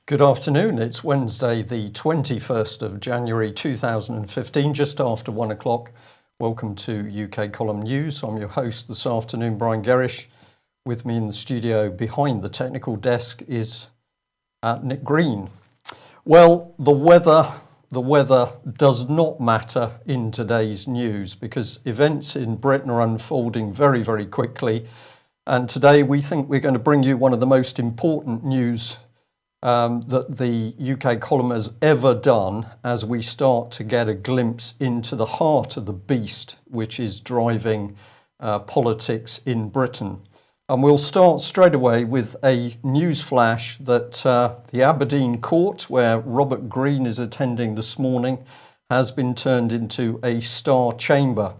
Good afternoon. It's Wednesday, the 21st of January 2015, just after 1 o'clock. Welcome to UK Column News. I'm your host this afternoon, Brian Gerrish. With me in the studio behind the technical desk is Nick Green. Well, the weather does not matter in today's news because events in Britain are unfolding very, very quickly. And today we think we're going to bring you one of the most important news that the UK column has ever done as we start to get a glimpse into the heart of the beast which is driving politics in Britain. And we'll start straight away with a news flash that the Aberdeen court, where Robert Greene is attending this morning, has been turned into a star chamber.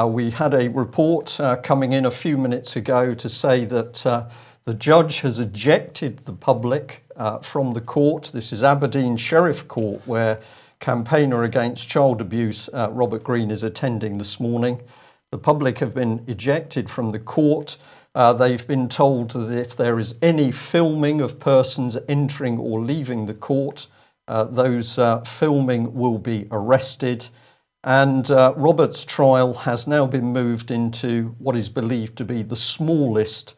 We had a report coming in a few minutes ago to say that the judge has ejected the public from the court. This is Aberdeen Sheriff Court, where campaigner against child abuse Robert Greene is attending this morning. The public have been ejected from the court. They've been told that if there is any filming of persons entering or leaving the court, those filming will be arrested. And Robert's trial has now been moved into what is believed to be the smallest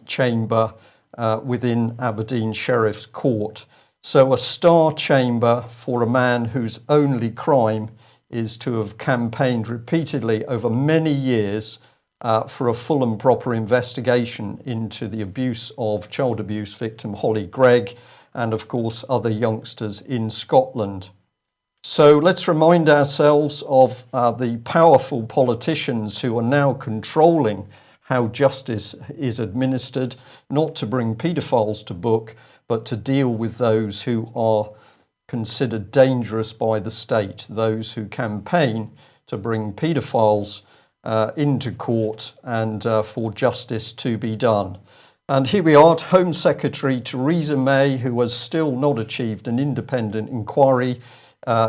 chamber within Aberdeen Sheriff's Court. So a star chamber for a man whose only crime is to have campaigned repeatedly over many years for a full and proper investigation into the abuse of child abuse victim Holly Gregg and of course other youngsters in Scotland. So let's remind ourselves of the powerful politicians who are now controlling how justice is administered, not to bring paedophiles to book, but to deal with those who are considered dangerous by the state, those who campaign to bring paedophiles into court and for justice to be done. And here we are, Home Secretary Theresa May, who has still not achieved an independent inquiry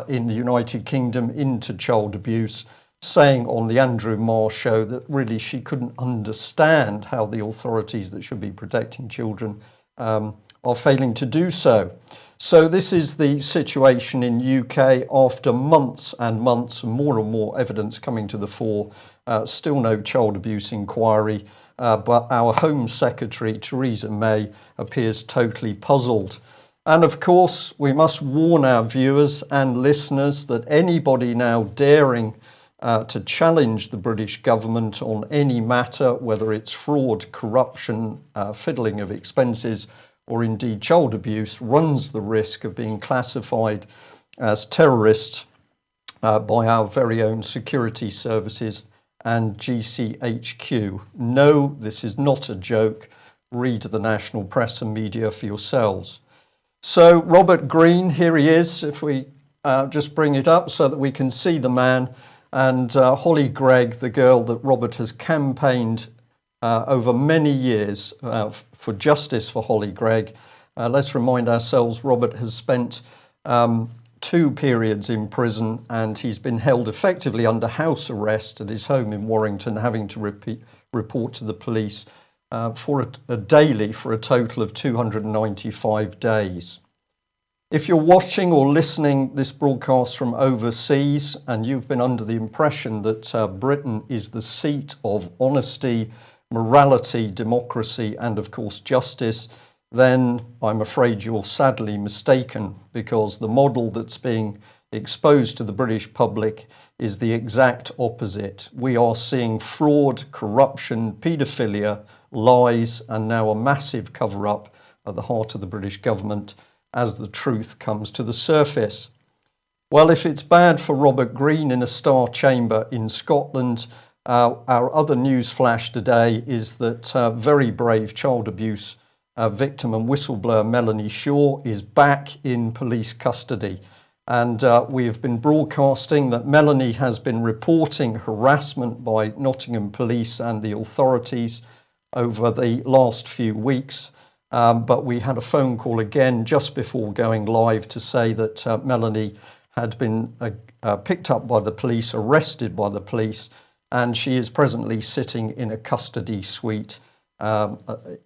in the United Kingdom into child abuse, saying on the Andrew Marr show that really she couldn't understand how the authorities that should be protecting children are failing to do so. So this is the situation in UK after months and months and more evidence coming to the fore. Still no child abuse inquiry, but our Home Secretary Theresa May appears totally puzzled. And of course, we must warn our viewers and listeners that anybody now daring to challenge the British government on any matter, whether it's fraud, corruption, fiddling of expenses, or indeed child abuse, runs the risk of being classified as terrorists by our very own security services and GCHQ. No, this is not a joke. Read the national press and media for yourselves. So Robert Greene, here he is, if we just bring it up so that we can see the man. And Holly Gregg, the girl that Robert has campaigned over many years for justice for Holly Gregg. Let's remind ourselves Robert has spent 2 periods in prison and he's been held effectively under house arrest at his home in Warrington, having to report to the police for a daily for a total of 295 days. If you're watching or listening this broadcast from overseas and you've been under the impression that Britain is the seat of honesty, morality, democracy, and of course justice, then I'm afraid you're sadly mistaken, because the model that's being exposed to the British public is the exact opposite. We are seeing fraud, corruption, paedophilia, lies, and now a massive cover-up at the heart of the British government as the truth comes to the surface. Well, if it's bad for Robert Greene in a star chamber in Scotland, our other news flash today is that very brave child abuse victim and whistleblower Melanie Shaw is back in police custody. And we have been broadcasting that Melanie has been reporting harassment by Nottingham police and the authorities over the last few weeks. But we had a phone call again just before going live to say that Melanie had been picked up by the police, arrested by the police, and she is presently sitting in a custody suite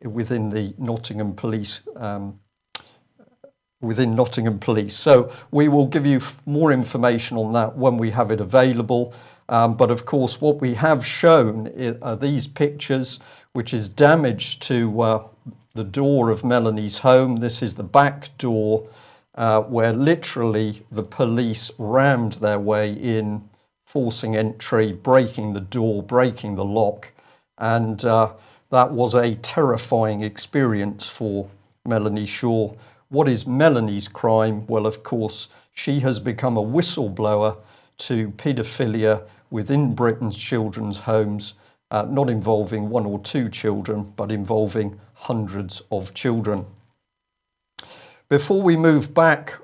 within the Nottingham police within Nottingham Police. So we will give you more information on that when we have it available. But of course, what we have shown are these pictures, which is damage to the door of Melanie's home. This is the back door where literally the police rammed their way in, forcing entry, breaking the door, breaking the lock. And that was a terrifying experience for Melanie Shaw. What is Melanie's crime? Well, of course, she has become a whistleblower to paedophilia within Britain's children's homes, not involving 1 or 2 children, but involving hundreds of children. Before we move back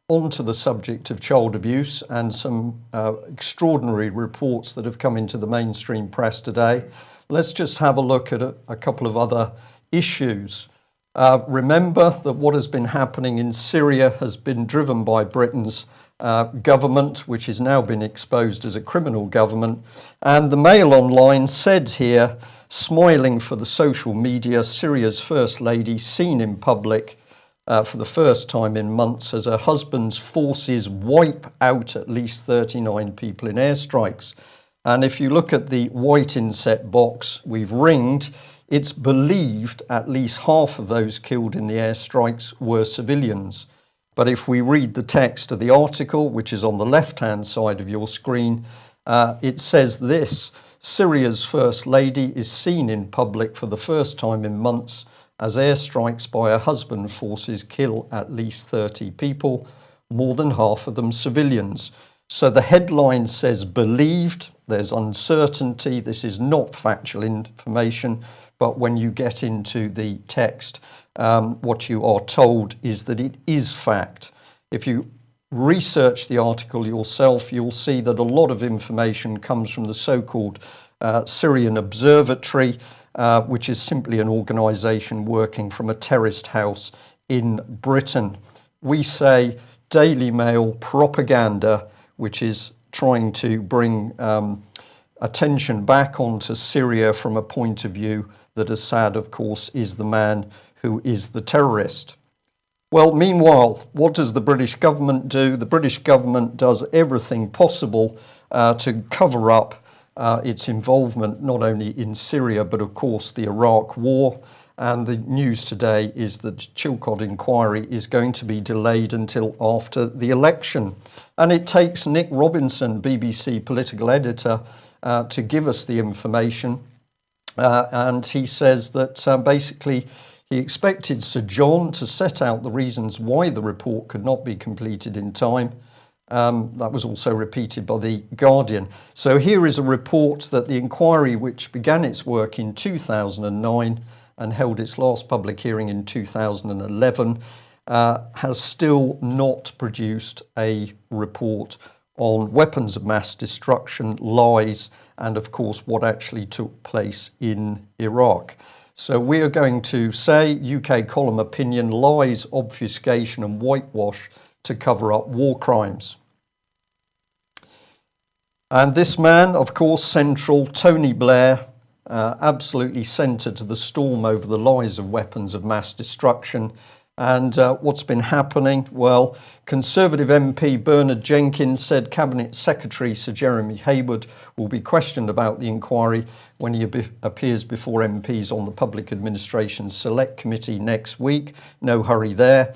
onto the subject of child abuse and some extraordinary reports that have come into the mainstream press today, let's just have a look at a couple of other issues. Remember that what has been happening in Syria has been driven by Britain's government, which has now been exposed as a criminal government. And the Mail Online said here, smiling for the social media, Syria's First Lady seen in public for the first time in months as her husband's forces wipe out at least 39 people in airstrikes. And if you look at the white inset box we've ringed, it's believed at least half of those killed in the airstrikes were civilians. But if we read the text of the article, which is on the left-hand side of your screen, it says this: Syria's First Lady is seen in public for the first time in months as airstrikes by her husband forces kill at least 30 people, more than half of them civilians. So the headline says believed, there's uncertainty, this is not factual information, but when you get into the text, what you are told is that it is fact. If you research the article yourself, you'll see that a lot of information comes from the so-called Syrian Observatory, which is simply an organisation working from a terraced house in Britain. We say Daily Mail propaganda, which is trying to bring attention back onto Syria from a point of view that Assad, of course, is the man who is the terrorist. Well, meanwhile, what does the British government do? The British government does everything possible to cover up its involvement not only in Syria, but of course the Iraq war. And the news today is that the Chilcot inquiry is going to be delayed until after the election. And it takes Nick Robinson, BBC political editor, to give us the information. And he says that basically he expected Sir John to set out the reasons why the report could not be completed in time. That was also repeated by The Guardian. So here is a report that the inquiry, which began its work in 2009 and held its last public hearing in 2011, has still not produced a report on weapons of mass destruction, lies, and of course what actually took place in Iraq. So we are going to say UK column opinion: lies, obfuscation and whitewash to cover up war crimes. And this man, of course, central, Tony Blair, absolutely centre to the storm over the lies of weapons of mass destruction. And what's been happening? Well, Conservative MP Bernard Jenkins said Cabinet Secretary Sir Jeremy Hayward will be questioned about the inquiry when he appears before MPs on the Public Administration Select Committee next week. No hurry there.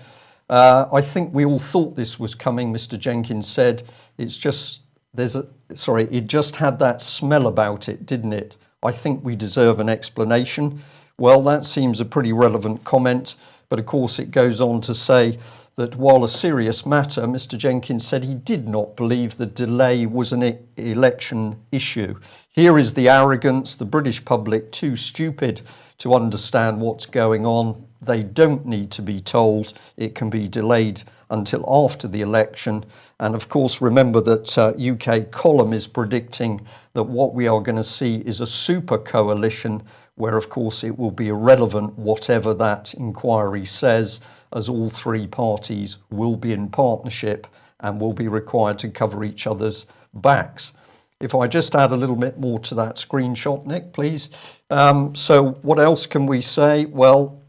I think we all thought this was coming, Mr. Jenkins said. It's just, it just had that smell about it, didn't it? I think we deserve an explanation. Well, that seems a pretty relevant comment. But of course, it goes on to say that while a serious matter, Mr. Jenkins said he did not believe the delay was an election issue. Here is the arrogance, the British public too stupid to understand what's going on. They don't need to be told. It can be delayed until after the election. And of course, remember that UK column is predicting that what we are going to see is a super coalition where, of course, it will be irrelevant whatever that inquiry says, as all three parties will be in partnership and will be required to cover each other's backs. If I just add a little bit more to that screenshot, Nick, please. So what else can we say? Well,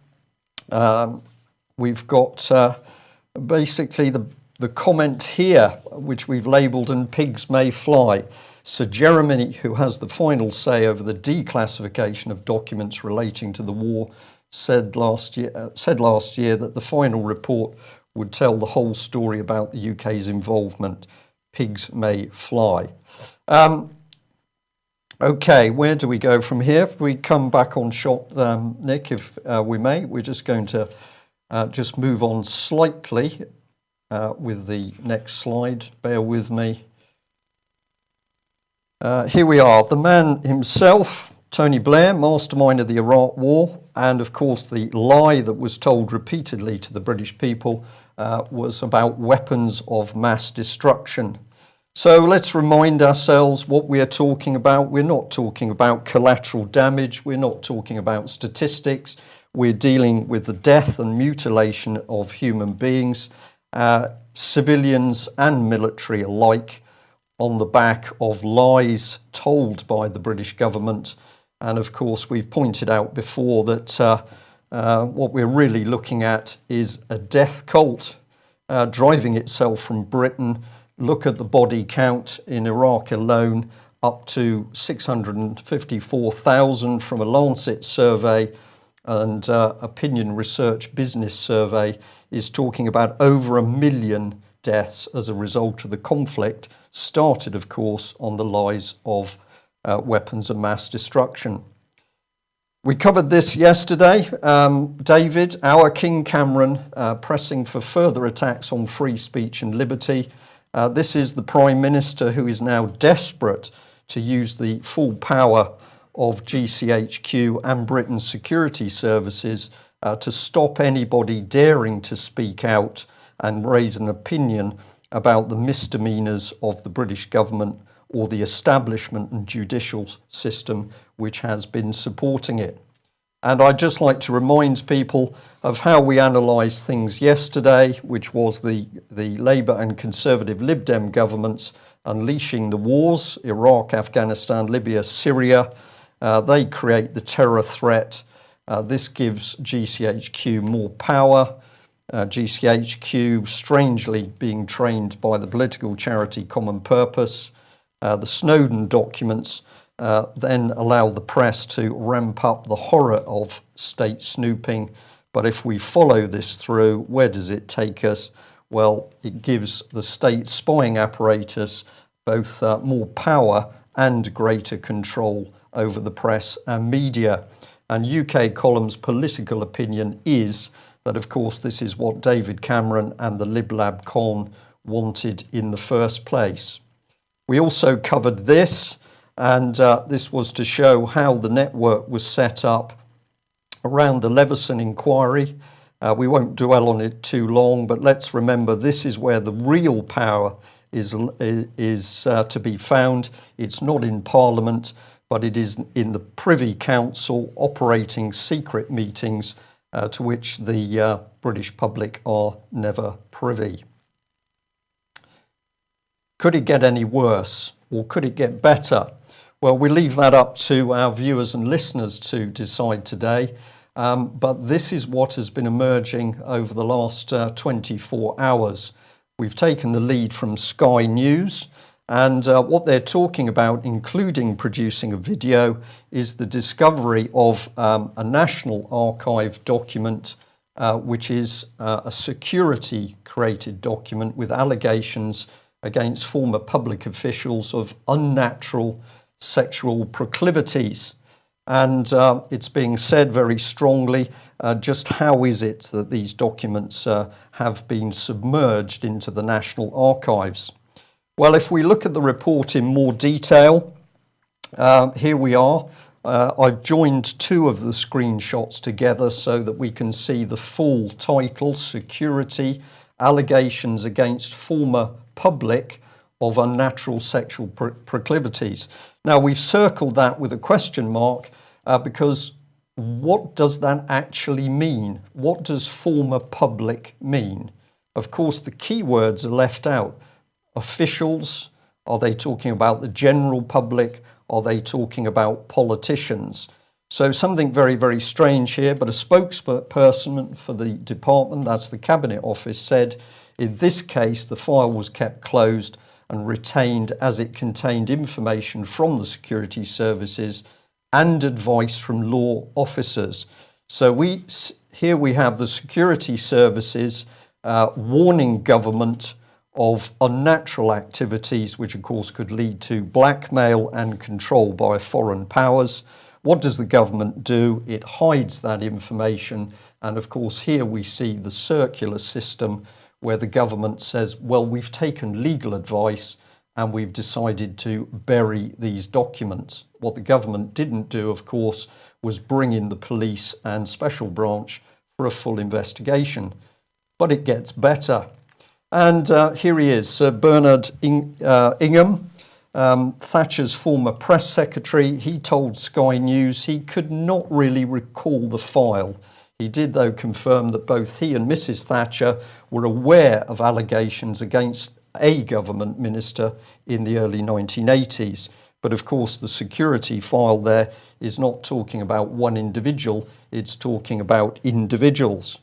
we've got basically the comment here, which we've labelled "and pigs may fly." Sir Jeremy, who has the final say over the declassification of documents relating to the war, said last year that the final report would tell the whole story about the UK's involvement. Pigs may fly. Okay, where do we go from here? If we come back on shot, Nick, if we may, we're just going to just move on slightly with the next slide. Bear with me. Here we are. The man himself, Tony Blair, mastermind of the Iraq War, and of course the lie that was told repeatedly to the British people was about weapons of mass destruction. So let's remind ourselves what we are talking about. We're not talking about collateral damage. We're not talking about statistics. We're dealing with the death and mutilation of human beings, civilians and military alike, on the back of lies told by the British government. And of course, we've pointed out before that what we're really looking at is a death cult driving itself from Britain. Look at the body count in Iraq alone, up to 654,000 from a Lancet survey, and Opinion Research Business Survey is talking about over 1 million deaths as a result of the conflict, started, of course, on the lies of weapons of mass destruction. We covered this yesterday. David, our King Cameron, pressing for further attacks on free speech and liberty. This is the Prime Minister who is now desperate to use the full power of GCHQ and Britain's security services to stop anybody daring to speak out and raise an opinion about the misdemeanours of the British government or the establishment and judicial system which has been supporting it. And I'd just like to remind people of how we analysed things yesterday, which was the Labour and Conservative Lib Dem governments unleashing the wars, Iraq, Afghanistan, Libya, Syria. They create the terror threat. This gives GCHQ more power. GCHQ strangely being trained by the political charity Common Purpose. The Snowden documents then allow the press to ramp up the horror of state snooping. But if we follow this through, where does it take us? Well, it gives the state spying apparatus both more power and greater control over the press and media. And UK Column's political opinion is that, of course, this is what David Cameron and the Lib Lab Con wanted in the first place. We also covered this, and this was to show how the network was set up around the Leveson inquiry. We won't dwell on it too long, but let's remember this is where the real power is to be found. It's not in Parliament, but it is in the Privy Council operating secret meetings to which the British public are never privy. Could it get any worse, or could it get better? Well, we leave that up to our viewers and listeners to decide today, but this is what has been emerging over the last 24 hours. We've taken the lead from Sky News, and what they're talking about, including producing a video, is the discovery of a National Archive document, which is a security-created document with allegations against former public officials of unnatural sexual proclivities. And it's being said very strongly, just how is it that these documents have been submerged into the National Archives? Well, if we look at the report in more detail, here we are. I've joined two of the screenshots together so that we can see the full title, Security Allegations Against Former Public of Unnatural Sexual Proclivities. Now, we've circled that with a question mark because what does that actually mean? What does former public mean? Of course, the keywords are left out. Officials, are they talking about the general public? Are they talking about politicians? So something very, very strange here, but a spokesperson for the department, that's the Cabinet Office, said in this case the file was kept closed and retained as it contained information from the security services and advice from law officers. So here we have the security services warning government of unnatural activities, which of course could lead to blackmail and control by foreign powers. What does the government do? It hides that information. And of course, here we see the circular system where the government says, well, we've taken legal advice and we've decided to bury these documents. What the government didn't do, of course, was bring in the police and special branch for a full investigation. But it gets better. And here he is, Sir Bernard Ingham, Thatcher's former press secretary. He told Sky News he could not really recall the file. He did, though, confirm that both he and Mrs. Thatcher were aware of allegations against a government minister in the early 1980s. But of course, the security file there is not talking about one individual, it's talking about individuals.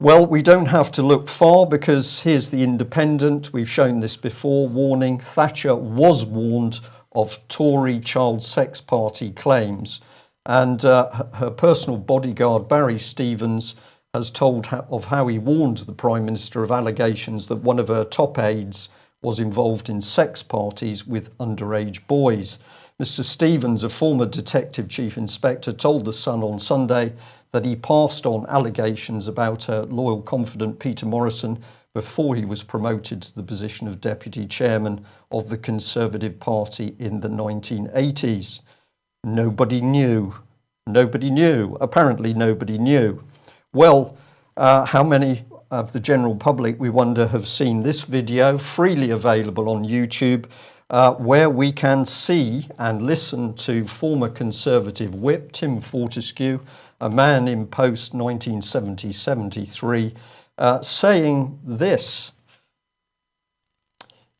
Well, we don't have to look far because here's the Independent. We've shown this before, warning Thatcher was warned of Tory child sex party claims. And her personal bodyguard, Barry Stevens, has told of how he warned the Prime Minister of allegations that one of her top aides was involved in sex parties with underage boys. Mr. Stevens, a former Detective Chief Inspector, told The Sun on Sunday that he passed on allegations about her loyal confidant Peter Morrison before he was promoted to the position of Deputy Chairman of the Conservative Party in the 1980s. Nobody knew. Nobody knew. Apparently nobody knew. Well, how many of the general public, we wonder, have seen this video, freely available on YouTube, where we can see and listen to former Conservative whip Tim Fortescue, a man in post 1970-73, saying this: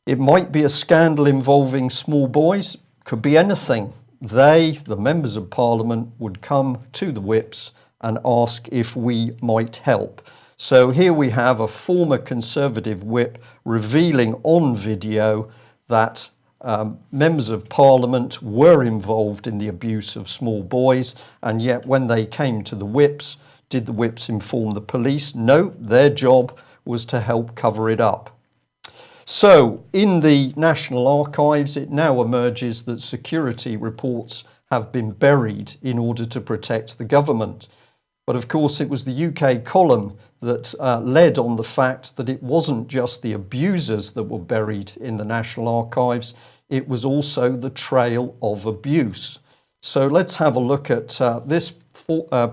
it might be a scandal involving small boys, could be anything. They, the members of Parliament, would come to the whips and ask if we might help. So here we have a former Conservative whip revealing on video that members of Parliament were involved in the abuse of small boys, and yet when they came to the whips, did the whips inform the police? No, their job was to help cover it up. So in the National Archives, it now emerges that security reports have been buried in order to protect the government. But of course, it was the UK column that led on the fact that it wasn't just the abusers that were buried in the National Archives, it was also the trail of abuse. So let's have a look at this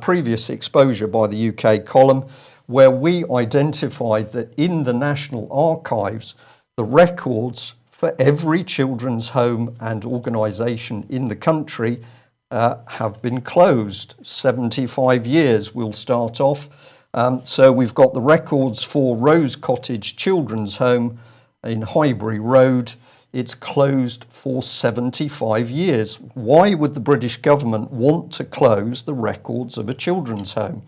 previous exposure by the UK column, where we identified that in the National Archives, the records for every children's home and organisation in the country have been closed. 75 years we'll start off. So we've got the records for Rose Cottage Children's Home in Highbury Road. It's closed for 75 years. Why would the British government want to close the records of a children's home?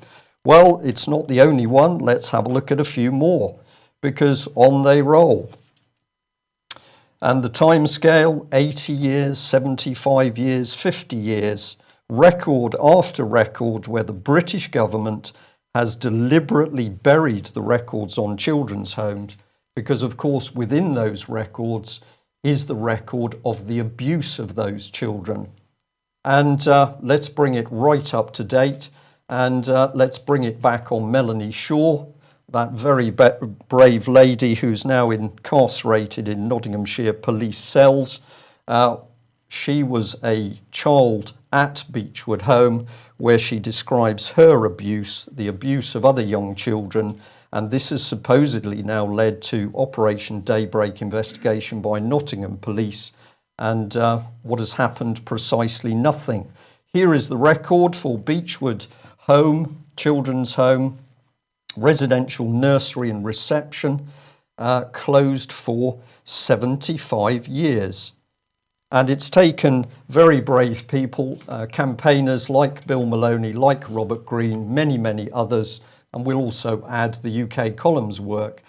Well, it's not the only one. Let's have a look at a few more, because on they roll. And the timescale, 80 years, 75 years, 50 years, record after record where the British government has deliberately buried the records on children's homes, because of course within those records is the record of the abuse of those children. And let's bring it right up to date, and let's bring it back on Melanie Shaw, that very brave lady who's now incarcerated in Nottinghamshire police cells. She was a child at Beechwood Home, where she describes her abuse, the abuse of other young children, and this has supposedly now led to Operation Daybreak investigation by Nottingham Police. And what has happened? Precisely nothing. Here is the record for Beechwood Home, Children's Home, residential nursery and reception, closed for 75 years. And it's taken very brave people, campaigners like Bill Maloney, like Robert Greene, many, many others, and we'll also add the UK Column's work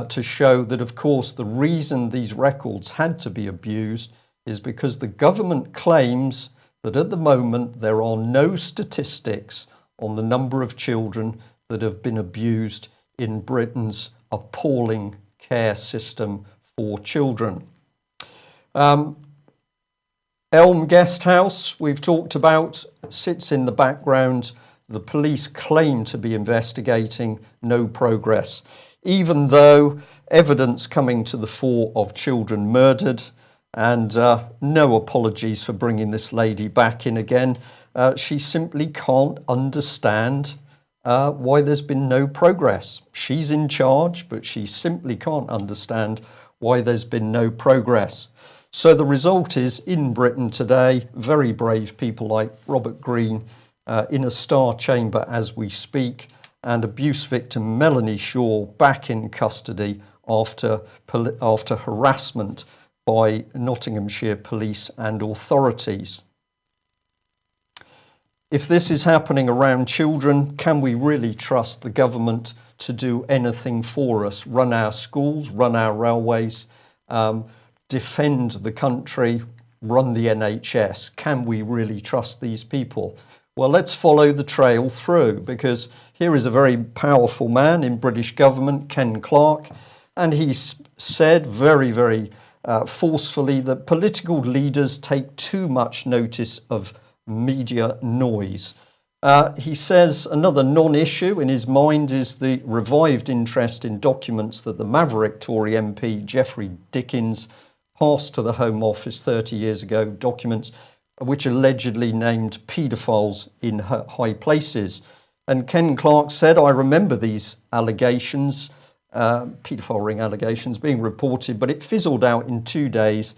to show that, of course, the reason these records had to be abused is because the government claims that at the moment there are no statistics on the number of children that have been abused in Britain's appalling care system for children. Elm Guest House, we've talked about, sits in the background. The police claim to be investigating, no progress, even though evidence coming to the fore of children murdered, and no apologies for bringing this lady back in again. She simply can't understand why there's been no progress. She's in charge, but she simply can't understand why there's been no progress. So the result is, in Britain today, very brave people like Robert Greene in a star chamber as we speak, and abuse victim Melanie Shaw back in custody after harassment by Nottinghamshire police and authorities. If this is happening around children, can we really trust the government to do anything for us? Run our schools, run our railways, defend the country, run the NHS. Can we really trust these people? Well, let's follow the trail through, because here is a very powerful man in British government, Ken Clarke, and he said very, very forcefully that political leaders take too much notice of media noise. He says another non-issue in his mind is the revived interest in documents that the Maverick Tory MP Geoffrey Dickens passed to the Home Office 30 years ago, documents which allegedly named paedophiles in high places. And Ken Clarke said, I remember these allegations, paedophile ring allegations being reported, but it fizzled out in 2 days.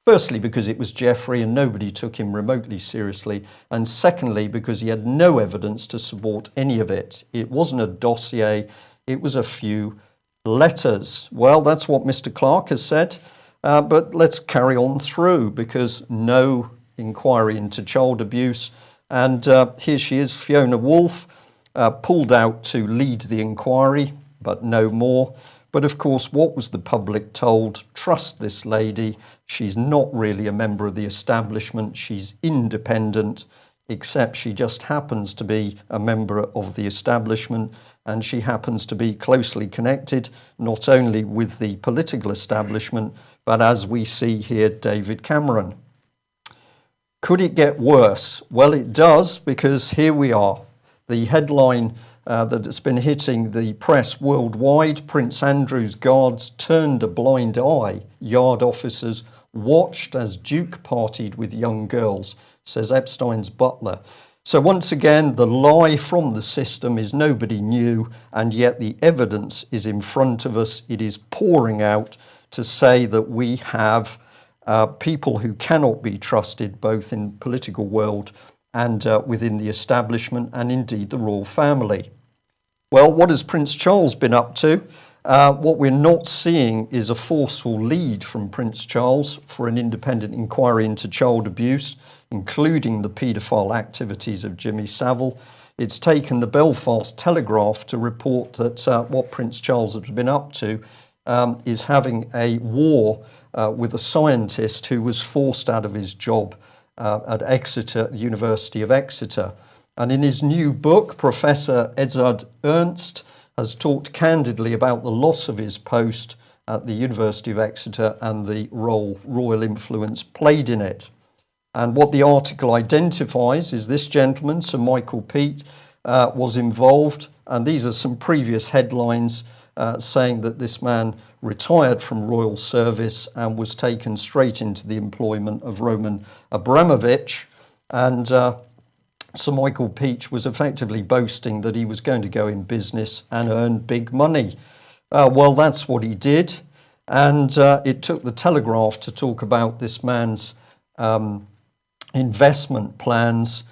Firstly, because it was Geoffrey and nobody took him remotely seriously. And secondly, because he had no evidence to support any of it. It wasn't a dossier, it was a few letters. Well, that's what Mr. Clarke has said. But let's carry on through, because no inquiry into child abuse. And here she is, Fiona Woolf, pulled out to lead the inquiry, but no more. But of course, what was the public told? Trust this lady. She's not really a member of the establishment. She's independent, except she just happens to be a member of the establishment, and she happens to be closely connected, not only with the political establishment, but as we see here, David Cameron. Could it get worse? Well, it does, because here we are. The headline that has been hitting the press worldwide: Prince Andrew's guards turned a blind eye. Yard officers watched as Duke partied with young girls, says Epstein's butler. So once again, the lie from the system is nobody knew, and yet the evidence is in front of us. It is pouring out to say that we have people who cannot be trusted, both in the political world and within the establishment, and indeed the royal family. Well, what has Prince Charles been up to? What we're not seeing is a forceful lead from Prince Charles for an independent inquiry into child abuse, including the paedophile activities of Jimmy Savile. It's taken the Belfast Telegraph to report that what Prince Charles has been up to is having a war with a scientist who was forced out of his job at Exeter, University of Exeter. And in his new book, Professor Edzard Ernst has talked candidly about the loss of his post at the University of Exeter and the role royal influence played in it. And what the article identifies is this gentleman, Sir Michael Peat, was involved. And these are some previous headlines saying that this man retired from royal service and was taken straight into the employment of Roman Abramovich. And Sir Michael Peat was effectively boasting that he was going to go in business and earn big money. Well, that's what he did. And it took the Telegraph to talk about this man's investment plans,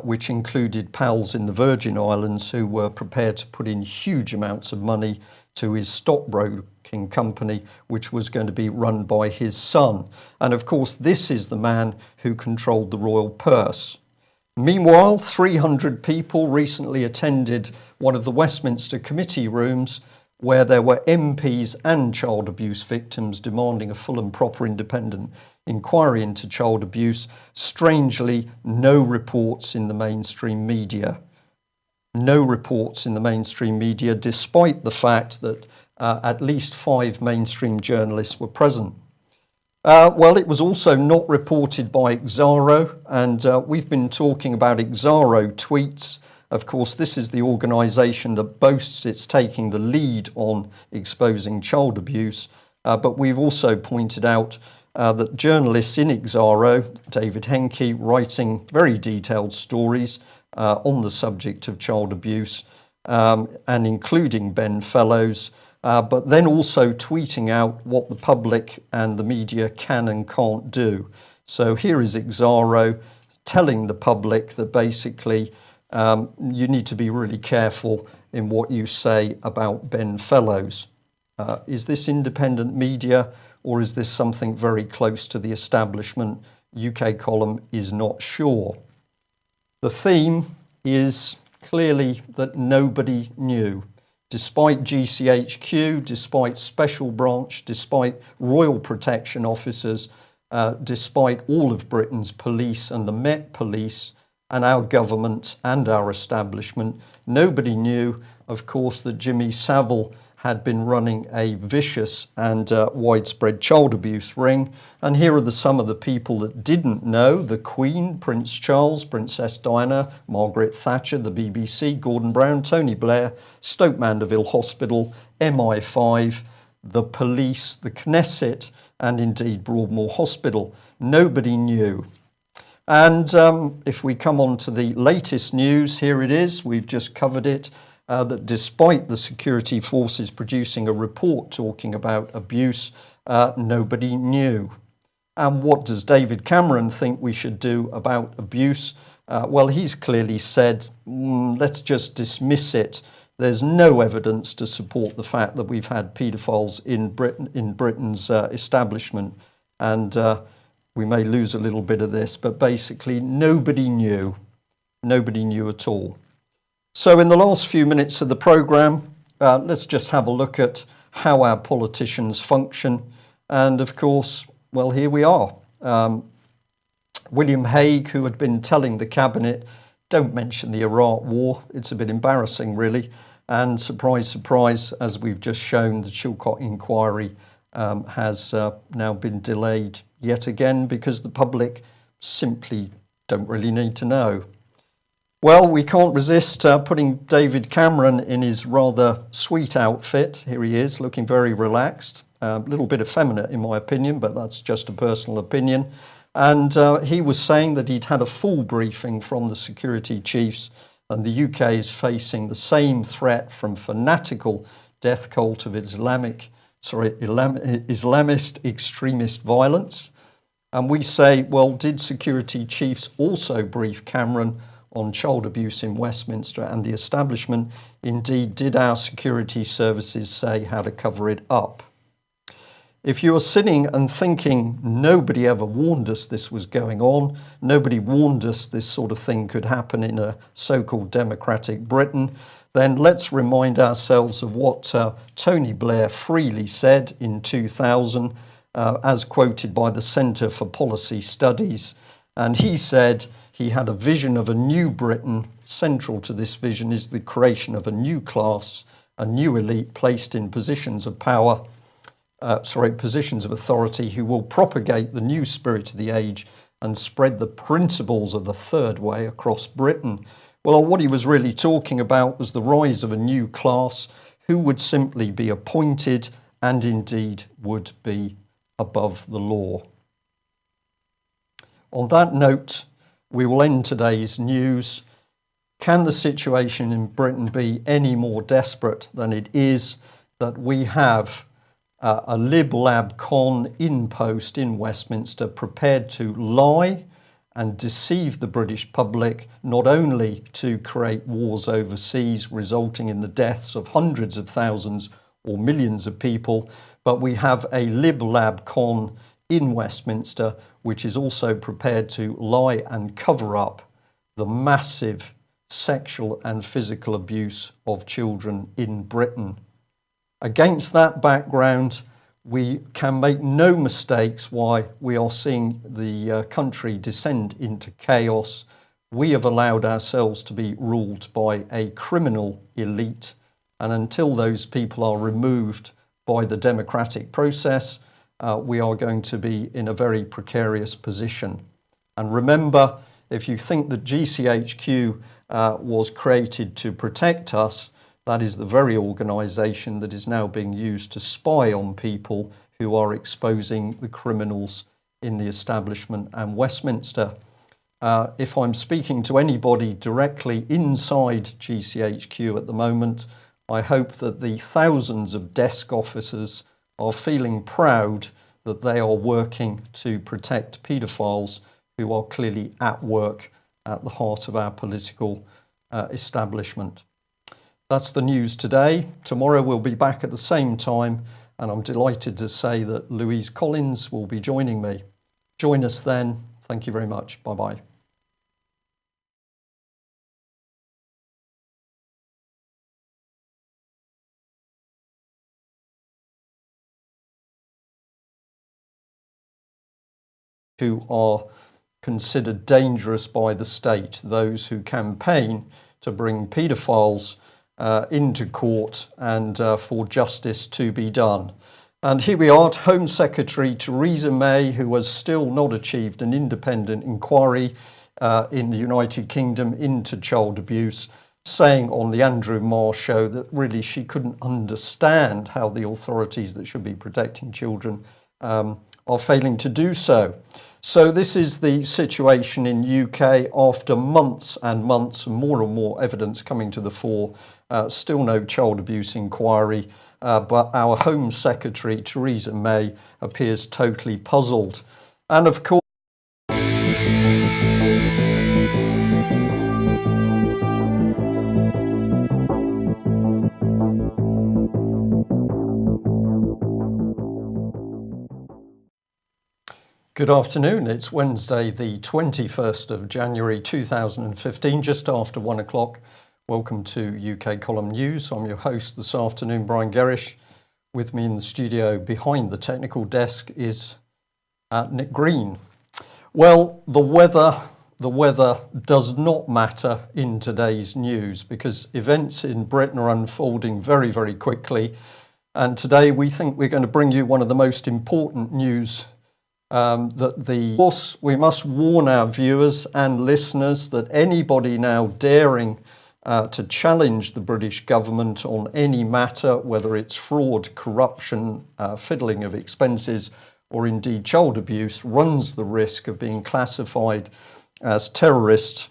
which included pals in the Virgin Islands who were prepared to put in huge amounts of money to his stockbroking company, which was going to be run by his son. And of course, this is the man who controlled the royal purse. Meanwhile, 300 people recently attended one of the Westminster committee rooms where there were MPs and child abuse victims demanding a full and proper independent inquiry into child abuse. Strangely, no reports in the mainstream media. No reports in the mainstream media, despite the fact that at least 5 mainstream journalists were present. Well, it was also not reported by Exaro, and we've been talking about Exaro tweets. Of course, this is the organisation that boasts it's taking the lead on exposing child abuse, but we've also pointed out that journalists in Exaro, David Henke, writing very detailed stories on the subject of child abuse, and including Ben Fellows, but then also tweeting out what the public and the media can and can't do. So here is Exaro telling the public that basically you need to be really careful in what you say about Ben Fellows. Is this independent media, or is this something very close to the establishment? UK column is not sure. The theme is clearly that nobody knew. Despite GCHQ, despite special branch, despite royal protection officers, despite all of Britain's police and the Met Police and our government and our establishment, nobody knew, of course, that Jimmy Savile had been running a vicious and widespread child abuse ring. And here are some of the people that didn't know: the Queen, Prince Charles, Princess Diana, Margaret Thatcher, the BBC, Gordon Brown, Tony Blair, Stoke Mandeville Hospital, MI5, the police, the Knesset, and indeed Broadmoor Hospital. Nobody knew. And if we come on to the latest news, here it is, we've just covered it. That despite the security forces producing a report talking about abuse, nobody knew. And what does David Cameron think we should do about abuse? Well, he's clearly said, let's just dismiss it. There's no evidence to support the fact that we've had paedophiles in Britain's establishment. And we may lose a little bit of this, but basically nobody knew. Nobody knew at all. So in the last few minutes of the programme, let's just have a look at how our politicians function. And of course, well, here we are. William Hague, who had been telling the Cabinet, don't mention the Iraq War. It's a bit embarrassing, really. And surprise, surprise, as we've just shown, the Chilcot inquiry has now been delayed yet again because the public simply don't really need to know. Well, we can't resist putting David Cameron in his rather sweet outfit. Here he is, looking very relaxed, a little bit effeminate in my opinion, but that's just a personal opinion. And he was saying that he'd had a full briefing from the security chiefs, and the UK is facing the same threat from fanatical death cult of Islamist extremist violence. And we say, well, did security chiefs also brief Cameron on child abuse in Westminster and the establishment? Indeed, did our security services say how to cover it up? If you are sitting and thinking nobody ever warned us this was going on, nobody warned us this sort of thing could happen in a so-called democratic Britain, then let's remind ourselves of what Tony Blair freely said in 2000, as quoted by the Centre for Policy Studies. And he said he had a vision of a new Britain. Central to this vision is the creation of a new class, a new elite placed in positions of power, positions of authority, who will propagate the new spirit of the age and spread the principles of the third way across Britain. Well, what he was really talking about was the rise of a new class who would simply be appointed and indeed would be above the law. On that note, we will end today's news. Can the situation in Britain be any more desperate than it is that we have a Lib Lab Con in post in Westminster prepared to lie and deceive the British public, not only to create wars overseas resulting in the deaths of hundreds of thousands or millions of people, but we have a lib lab con in Westminster, which is also prepared to lie and cover up the massive sexual and physical abuse of children in Britain. Against that background, we can make no mistakes why we are seeing the country descend into chaos. We have allowed ourselves to be ruled by a criminal elite, and until those people are removed by the democratic process, we are going to be in a very precarious position. And remember, if you think that GCHQ was created to protect us, that is the very organisation that is now being used to spy on people who are exposing the criminals in the establishment and Westminster. If I'm speaking to anybody directly inside GCHQ at the moment, I hope that the thousands of desk officers are feeling proud that they are working to protect paedophiles who are clearly at work at the heart of our political establishment. That's the news today. Tomorrow we'll be back at the same time, and I'm delighted to say that Louise Collins will be joining me. Join us then. Thank you very much. Bye-bye. Who are considered dangerous by the state, those who campaign to bring paedophiles into court and for justice to be done. And here we are, Home Secretary Theresa May, who has still not achieved an independent inquiry in the United Kingdom into child abuse, saying on the Andrew Marr show that really she couldn't understand how the authorities that should be protecting children are failing to do so. So this is the situation in UK after months and months and more evidence coming to the fore. Still no child abuse inquiry, but our Home Secretary Theresa May appears totally puzzled. And of course, good afternoon. It's Wednesday, the 21st of January 2015, just after 1 o'clock. Welcome to UK Column News. I'm your host this afternoon, Brian Gerrish. With me in the studio behind the technical desk is Nick Green. Well, the weather does not matter in today's news because events in Britain are unfolding very, very quickly. And today we think we're going to bring you one of the most important news. Of course, we must warn our viewers and listeners that anybody now daring to challenge the British government on any matter, whether it's fraud, corruption, fiddling of expenses, or indeed child abuse, runs the risk of being classified as terrorists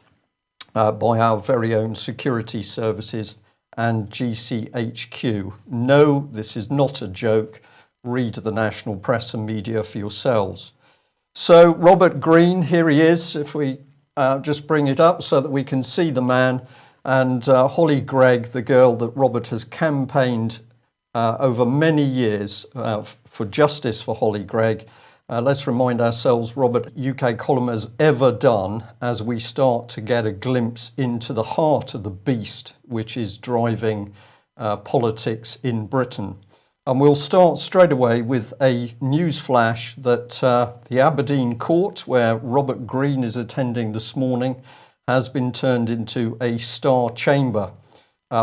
by our very own security services and GCHQ. No, this is not a joke. Read the national press and media for yourselves. So Robert Greene, here he is, if we just bring it up so that we can see the man, and Holly Gregg, the girl that Robert has campaigned over many years for justice for Holly Gregg. Let's remind ourselves, Robert, UK Column has ever done as we start to get a glimpse into the heart of the beast which is driving politics in Britain. And we'll start straight away with a news flash that the Aberdeen court, where Robert Greene is attending this morning, has been turned into a star chamber.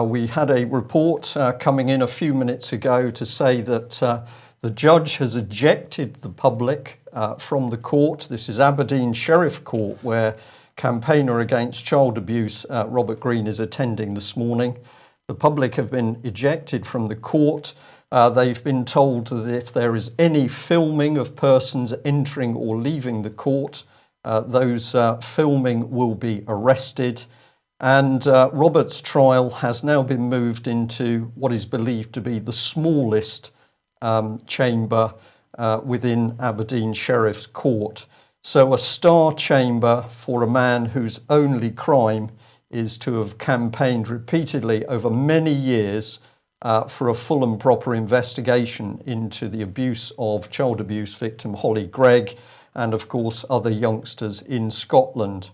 We had a report coming in a few minutes ago to say that the judge has ejected the public from the court. This is Aberdeen Sheriff Court, where campaigner against child abuse Robert Greene is attending this morning. The public have been ejected from the court. They've been told that if there is any filming of persons entering or leaving the court, those filming will be arrested. And Robert's trial has now been moved into what is believed to be the smallest chamber within Aberdeen Sheriff's Court. So a star chamber for a man whose only crime is to have campaigned repeatedly over many years for a full and proper investigation into the abuse of child abuse victim Holly Gregg and, of course, other youngsters in Scotland.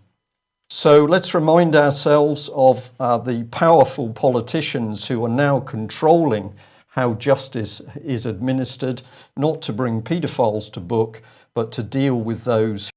So let's remind ourselves of the powerful politicians who are now controlling how justice is administered, not to bring paedophiles to book, but to deal with those